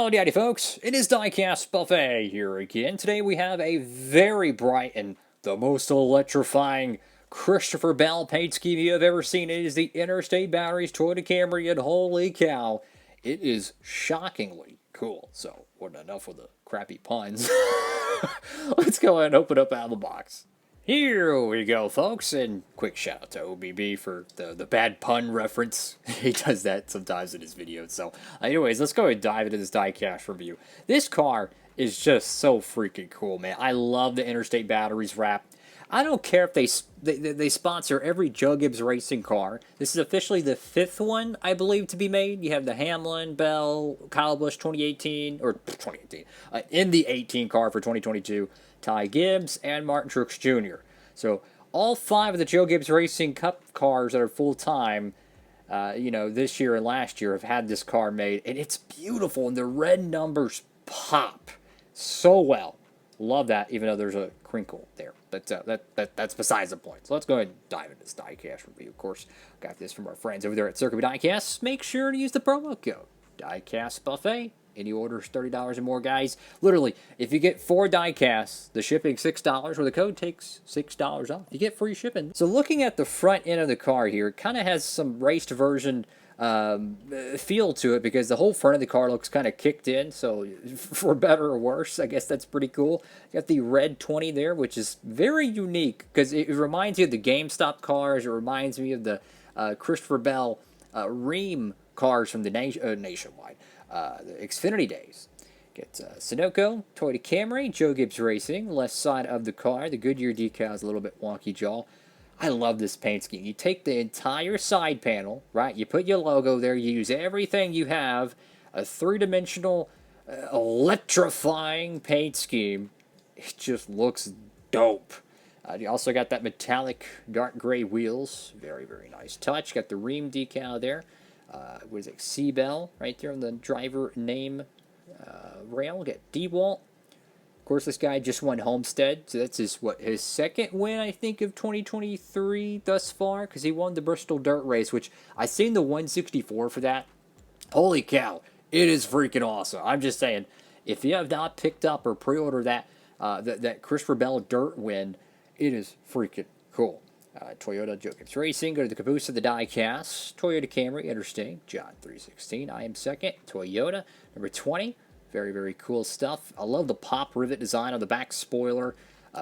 Howdy, howdy, folks. It is Diecastbuffet here again. Today we have a very bright and the most electrifying Christopher Bell paint scheme you have ever seen. It is the Interstate Batteries Toyota Camry, and holy cow, it is shockingly cool. So, enough with the crappy puns. Let's go ahead and open up out of the box. Here we go, folks, and quick shout out to OBB for the bad pun reference. He does that sometimes in his videos. So, anyways, let's go ahead and dive into this diecast review. This car is just so freaking cool, man. I love the Interstate Batteries wrap. I don't care if they sponsor every Joe Gibbs racing car. This is officially the 5th one, I believe, to be made. You have the Hamlin, Bell, Kyle Busch 2018, or 2018, in the 18 car for 2022. Ty Gibbs, and Martin Truex Jr. So all 5 of the Joe Gibbs Racing Cup cars that are full-time, this year and last year have had this car made. And it's beautiful, and the red numbers pop so well. Love that, even though there's a crinkle there. But that's besides the point. So let's go ahead and dive into this diecast review. Of course, got this from our friends over there at Circuit Diecasts. Make sure to use the promo code Diecastbuffet. Any orders $30 or more, guys. Literally, if you get 4 diecasts, the shipping $6, or the code takes $6 off. You get free shipping. So looking at the front end of the car here, it kind of has some raced version feel to it because the whole front of the car looks kind of kicked in. So for better or worse, I guess that's pretty cool. Got the red 20 there, which is very unique because it reminds you of the GameStop cars. It reminds me of the Christopher Bell Ream cars from the Nationwide. The Xfinity days. Get Sunoco, Toyota Camry, Joe Gibbs Racing, left side of the car. The Goodyear decal is a little bit wonky jaw. I love this paint scheme. You take the entire side panel, right? You put your logo there. You use everything you have. A 3-dimensional, electrifying paint scheme. It just looks dope. You also got that metallic dark gray wheels. Very, very nice touch. Got the Ream decal there. What is it? C-Bell right there on the driver name rail. Get DeWalt. Of course, this guy just won Homestead, so that's his second win, I think, of 2023 thus far, because he won the Bristol Dirt Race, which I seen the 164 for that. Holy cow, it is freaking awesome. I'm just saying, if you have not picked up or pre-ordered that Christopher Bell Dirt win, it is freaking cool. Toyota Joe Gibbs Racing, go to the caboose of the diecast. Toyota Camry, Interstate, John 316. I am second. Toyota, number 20. Very, very cool stuff. I love the pop rivet design on the back spoiler.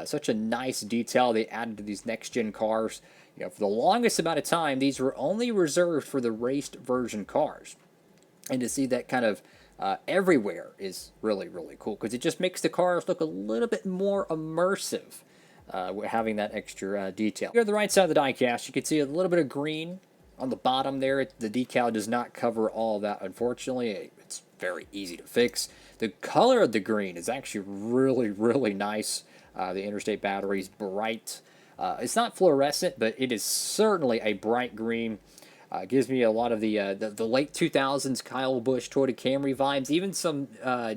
Such a nice detail they added to these next-gen cars. For the longest amount of time, these were only reserved for the raced version cars. And to see that kind of everywhere is really, really cool because it just makes the cars look a little bit more immersive. Having that extra detail. Here on the right side of the diecast, you can see a little bit of green on the bottom there. The decal does not cover all that, unfortunately. It's very easy to fix. The color of the green is actually really, really nice. The Interstate Batteries bright. It's not fluorescent, but it is certainly a bright green. Gives me a lot of the late 2000s Kyle Busch Toyota Camry vibes, even some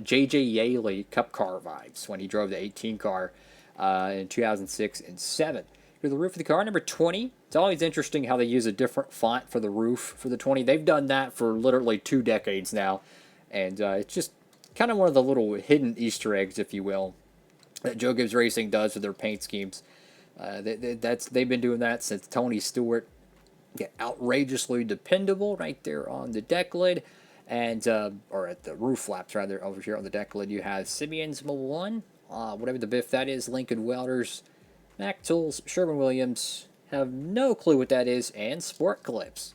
J.J. Yaley Cup car vibes when he drove the 18 car in 2006 and 7. Here's the roof of the car, number 20. It's always interesting how they use a different font for the roof for the 20. They've done that for literally 2 decades now, and it's just kind of one of the little hidden Easter eggs, if you will, that Joe Gibbs Racing does with their paint schemes. They've been doing that since Tony Stewart. Get outrageously dependable right there on the deck lid, and or at the roof flaps rather. Over here on the deck lid, you have Simeon's Mobile 1. Whatever the biff that is, Lincoln Welders, Mac Tools, Sherwin-Williams, have no clue what that is, and Sport Clips.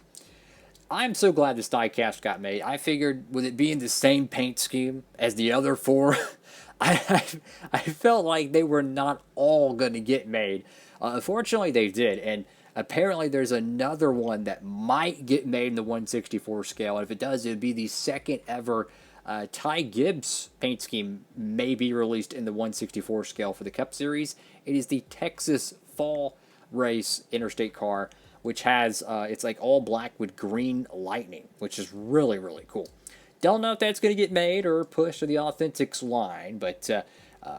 I'm so glad this diecast got made. I figured with it being the same paint scheme as the other 4, I felt like they were not all going to get made. Unfortunately, they did, and apparently there's another one that might get made in the 164 scale, and if it does, it would be the second ever Ty Gibbs paint scheme may be released in the 164 scale for the Cup Series. It is the Texas Fall Race Interstate car, which has, it's like all black with green lightning, which is really, really cool. Don't know if that's going to get made or pushed to the Authentics line, but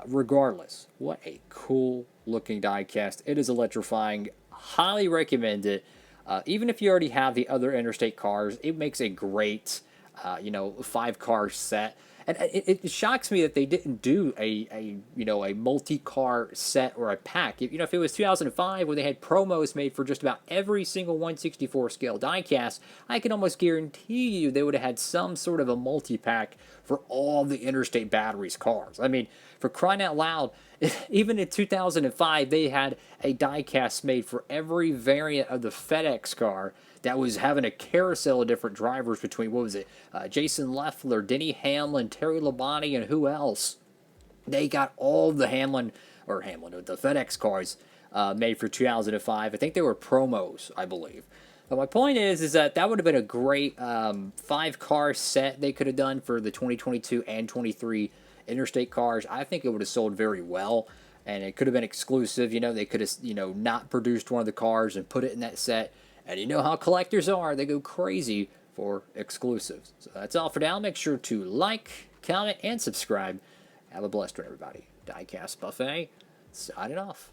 regardless, what a cool looking diecast. It is electrifying. Highly recommend it. Even if you already have the other Interstate cars, it makes a great 5-car set. And it shocks me that they didn't do a multi-car set or a pack. If it was 2005 when they had promos made for just about every single 1/64 scale diecast, I can almost guarantee you they would have had some sort of a multi-pack for all the Interstate Batteries cars. I mean, for crying out loud, even in 2005, they had a diecast made for every variant of the FedEx car that was having a carousel of different drivers between, what was it, Jason Leffler, Denny Hamlin, Terry Labonte, and who else? They got all the the FedEx cars made for 2005. I think they were promos, I believe. But my point is that would have been a great 5-car set they could have done for the 2022 and 23 Interstate cars. I think it would have sold very well, and it could have been exclusive. They could have, not produced one of the cars and put it in that set. And you know how collectors are. They go crazy for exclusives. So that's all for now. Make sure to like, comment, and subscribe. Have a blessed one, everybody. Diecast Buffet, signing off.